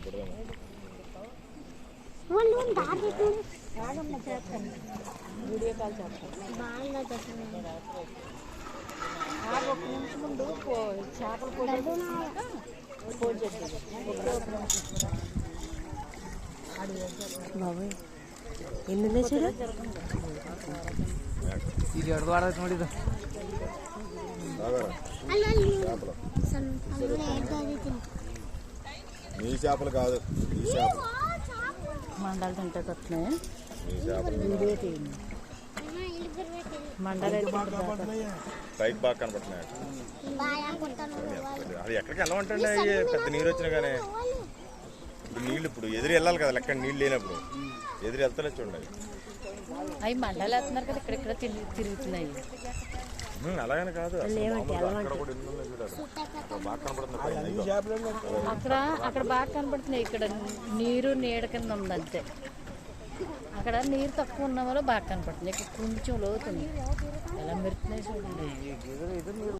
Video call చేస్తాను. ఒక నిమిషం ముందు చేపలు ఫోన్ చేస్తాను. బాబాయ్ ఎన్ని చూడ ఇది అడుగువాడ ನೋಡಿದ నీ చేపలు కాదు, ఈ చేపలు మండలు తింటే వస్తున్నాయి. నీ చేపలు వీడియో తీయండి. మండలు పైకి బాగా కనపడుతున్నాయి. అది ఎక్కడికి వెళ్ళమంటండి? అవి పెద్ద నీరు వచ్చినా కానీ ఇప్పుడు నీళ్ళు ఇప్పుడు ఎదురు వెళ్ళాలి కదా, లెక్క నీళ్ళు లేనప్పుడు ఎదురు వెళ్తలే చూడండి. అవి మండలు వేస్తున్నారు కదా, ఇక్కడెక్కడ తిరుగుతున్నాయి. అలాగని కాదు, బాగా కనపడుతుంది. అక్కడ బాగా కనపడుతున్నాయి. ఇక్కడ నీరు నీడ కింద ఉంది అంతే. అక్కడ నీరు తక్కువ ఉన్న వల్ల బాగా కనపడుతుంది. ఇక్కడ కొంచెం లోతుంది. ఎలా మెరుతున్నాయి చూడండి.